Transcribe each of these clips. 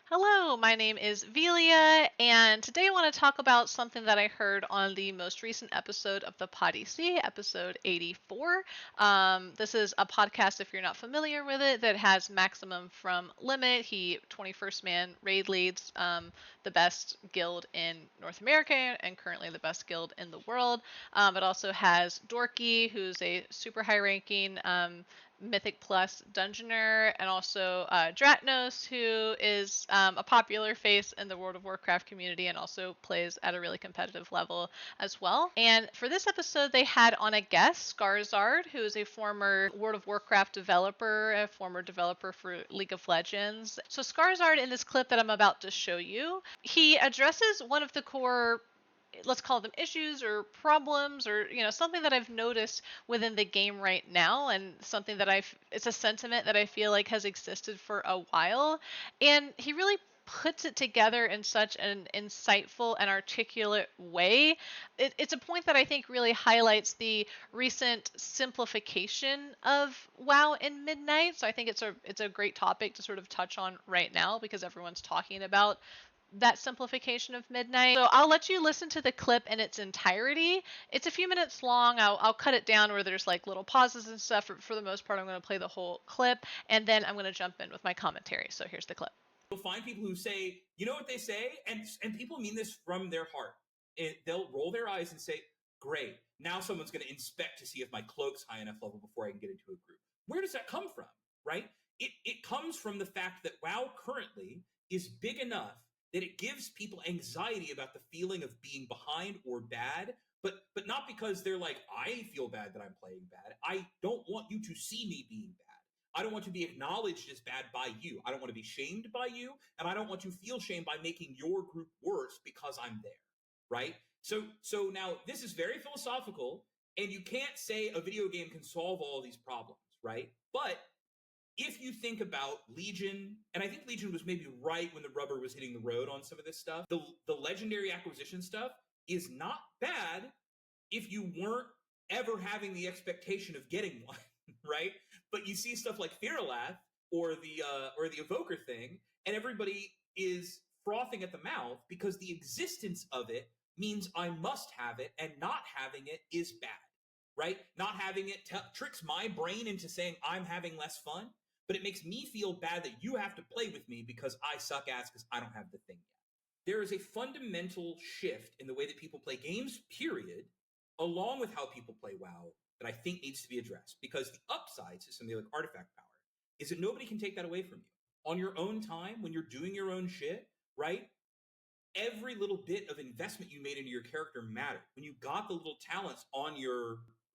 Hello, my name is Veelia, and today I want to talk about something that I heard on the most recent episode of the PoddyC, episode 84. This is a podcast, if you're not familiar with it, that has Maximum from Limit. He, 21st Man, raid leads the best guild in North America and currently the best guild in the world. It also has Dorky, who's a super high ranking Mythic Plus Dungeoneer, and also Dratnos, who is a popular face in the World of Warcraft community and also plays at a really competitive level as well. And for this episode, they had on a guest, Skarzard, who is a former World of Warcraft developer, a former developer for League of Legends. So Skarzard, in this clip that I'm about to show you, he addresses one of the core, let's call them issues or problems, or something that I've noticed within the game right now, and something that it's a sentiment that I feel like has existed for a while, and he really puts it together in such an insightful and articulate way. It's a point that I think really highlights the recent simplification of WoW in Midnight. So I think it's a great topic to sort of touch on right now because everyone's talking about that simplification of Midnight. So I'll let you listen to the clip in its entirety. It's a few minutes long. I'll cut it down where there's like little pauses and stuff. For the most part, I'm going to play the whole clip, and then I'm going to jump in with my commentary. So here's the clip. You'll find people who say, you know what they say? And people mean this from their heart. They'll roll their eyes and say, great, now someone's going to inspect to see if my cloak's high enough level before I can get into a group. Where does that come from, right? It comes from the fact that WoW currently is big enough that it gives people anxiety about the feeling of being behind or bad, but not because they're like, I feel bad that I'm playing bad. I don't want you to see me being bad. I don't want to be acknowledged as bad by you. I don't want to be shamed by you, and I don't want to feel shame by making your group worse because I'm there, right? So now this is very philosophical, and you can't say a video game can solve all these problems, right? But if you think about Legion, and I think Legion was maybe right when the rubber was hitting the road on some of this stuff, the legendary acquisition stuff is not bad if you weren't ever having the expectation of getting one, right? But you see stuff like Firalath or the Evoker thing, and everybody is frothing at the mouth because the existence of it means I must have it, and not having it is bad, right? Not having it tricks my brain into saying I'm having less fun, but it makes me feel bad that you have to play with me because I suck ass because I don't have the thing yet. There is a fundamental shift in the way that people play games, period, along with how people play WoW, that I think needs to be addressed. Because the upside to something like artifact power is that nobody can take that away from you. On your own time, when you're doing your own shit, right? Every little bit of investment you made into your character mattered. When you got the little talents on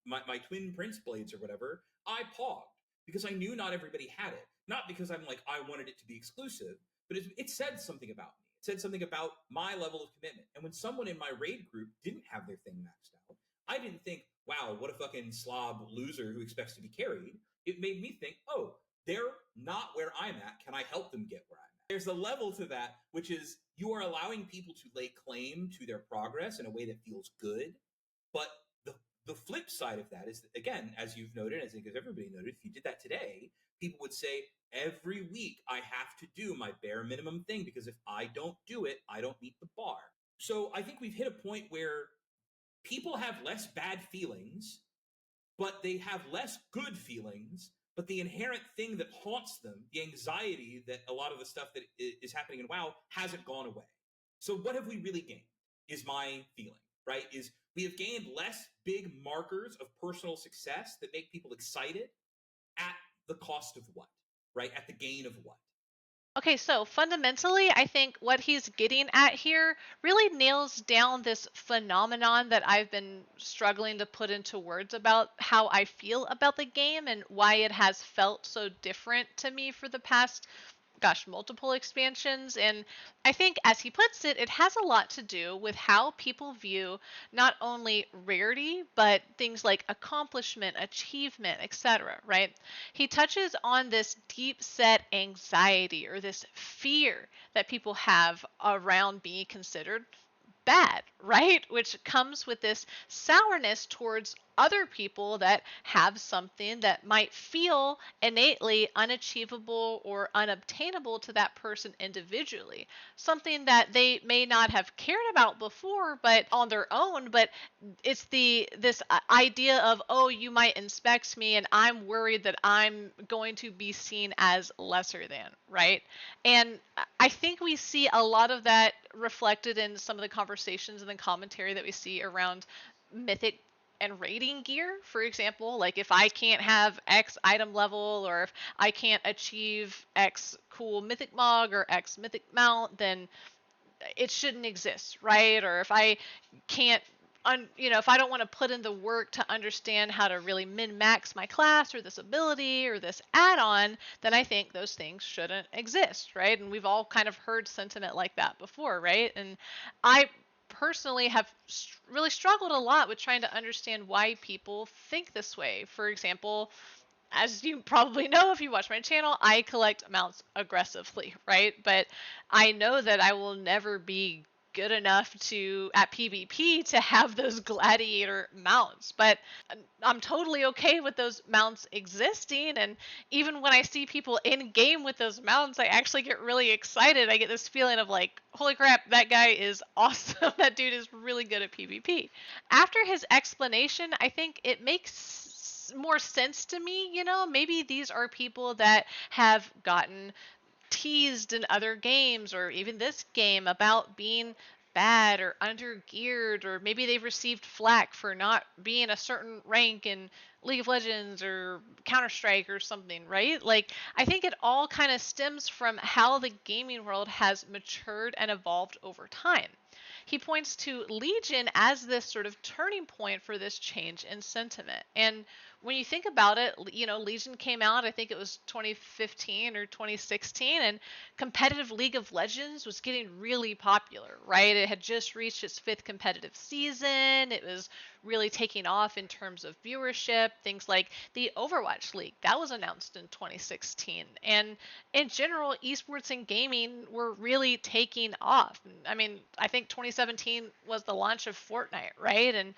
my twin prince blades or whatever, I paused because I knew not everybody had it. Not because I'm like, I wanted it to be exclusive, but it said something about me. It said something about my level of commitment. And when someone in my raid group didn't have their thing maxed out, I didn't think, wow, what a fucking slob loser who expects to be carried. It made me think, oh, they're not where I'm at. Can I help them get where I'm at? There's a level to that, which is you are allowing people to lay claim to their progress in a way that feels good. But the flip side of that is, again, as you've noted, I think as everybody noted, if you did that today, people would say, every week I have to do my bare minimum thing because if I don't do it, I don't meet the bar. So I think we've hit a point where people have less bad feelings, but they have less good feelings. But the inherent thing that haunts them, the anxiety that a lot of the stuff that is happening in WoW hasn't gone away. So what have we really gained is my feeling, right? Is we have gained less big markers of personal success that make people excited at the cost of what, right? At the gain of what? Okay, so fundamentally, I think what he's getting at here really nails down this phenomenon that I've been struggling to put into words about how I feel about the game and why it has felt so different to me for the past, gosh, multiple expansions. And I think, as he puts it, it has a lot to do with how people view not only rarity, but things like accomplishment, achievement, etc., right? He touches on this deep set anxiety or this fear that people have around being considered bad, right? Which comes with this sourness towards other people that have something that might feel innately unachievable or unobtainable to that person individually. Something that they may not have cared about before, but on their own, but it's this idea of, oh, you might inspect me and I'm worried that I'm going to be seen as lesser than, right? And I think we see a lot of that reflected in some of the conversations and the commentary that we see around mythic and raiding gear, for example. Like, if I can't have X item level, or if I can't achieve X cool mythic mog or X mythic mount, then it shouldn't exist, right? Or if I can't, if I don't want to put in the work to understand how to really min-max my class or this ability or this add-on, then I think those things shouldn't exist, right? And we've all kind of heard sentiment like that before, right? And I personally have really struggled a lot with trying to understand why people think this way. For example, as you probably know if you watch my channel, I collect mounts aggressively, right? But I know that I will never be good enough at PvP to have those gladiator mounts. But I'm totally okay with those mounts existing, and even when I see people in game with those mounts, I actually get really excited. I get this feeling of like, holy crap, that guy is awesome. That dude is really good at PvP. After his explanation, I think it makes more sense to me. Maybe these are people that have gotten teased in other games or even this game about being bad or under geared, or maybe they've received flack for not being a certain rank in League of Legends or Counter-Strike or something, right? Like, I think it all kind of stems from how the gaming world has matured and evolved over time. He points to Legion as this sort of turning point for this change in sentiment. And when you think about it, Legion came out, I think it was 2015 or 2016, and competitive League of Legends was getting really popular, right? It had just reached its 5th competitive season. It was really taking off in terms of viewership. Things like the Overwatch League, that was announced in 2016. And in general, esports and gaming were really taking off. I mean, I think 2017 was the launch of Fortnite, right? And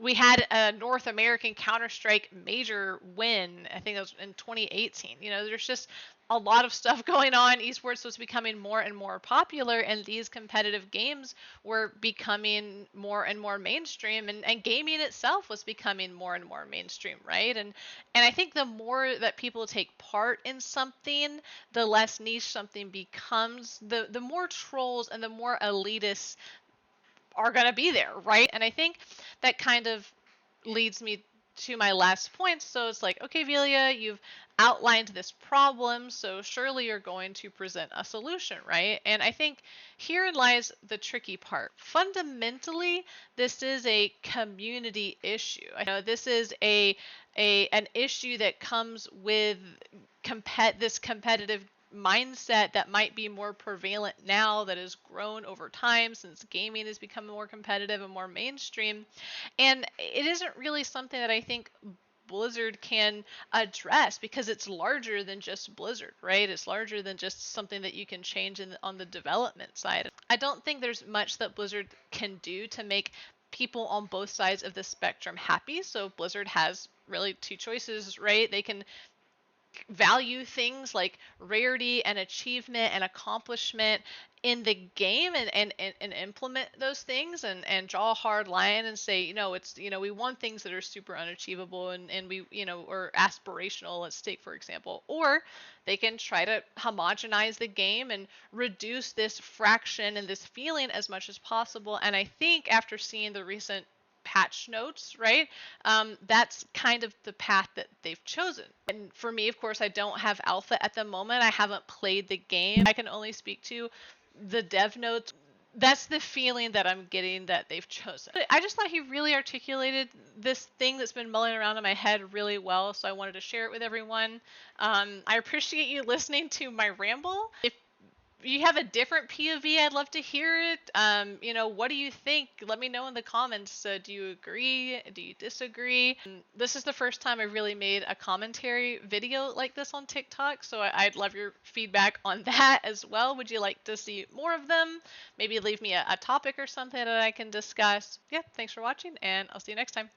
we had a North American Counter-Strike major win. I think it was in 2018. There's just a lot of stuff going on. Esports was becoming more and more popular, and these competitive games were becoming more and more mainstream, and gaming itself was becoming more and more mainstream, right? And I think the more that people take part in something, the less niche something becomes, the more trolls and the more elitists are going to be there, right? And I think that kind of leads me to my last point. So it's like, okay, Veelia, you've outlined this problem, so surely you're going to present a solution, right? And I think herein lies the tricky part. Fundamentally, this is a community issue. I know this is an issue that comes with this competitive mindset that might be more prevalent now, that has grown over time since gaming has become more competitive and more mainstream. And it isn't really something that I think Blizzard can address, because it's larger than just Blizzard, right? It's larger than just something that you can change on the development side. I don't think there's much that Blizzard can do to make people on both sides of the spectrum happy. So Blizzard has really two choices, right? They can value things like rarity and achievement and accomplishment in the game, and implement those things, and draw a hard line and say, we want things that are super unachievable, and we, or aspirational at stake, for example. Or they can try to homogenize the game and reduce this fraction and this feeling as much as possible. And I think after seeing the recent patch notes, right? That's kind of the path that they've chosen. And for me, of course, I don't have alpha at the moment. I haven't played the game. I can only speak to the dev notes. That's the feeling that I'm getting that they've chosen. I just thought he really articulated this thing that's been mulling around in my head really well, so I wanted to share it with everyone. I appreciate you listening to my ramble. If you have a different POV, I'd love to hear it. What do you think? Let me know in the comments. Do you agree? Do you disagree? And this is the first time I've really made a commentary video like this on TikTok, so I'd love your feedback on that as well. Would you like to see more of them? Maybe leave me a topic or something that I can discuss. Yeah, thanks for watching, and I'll see you next time.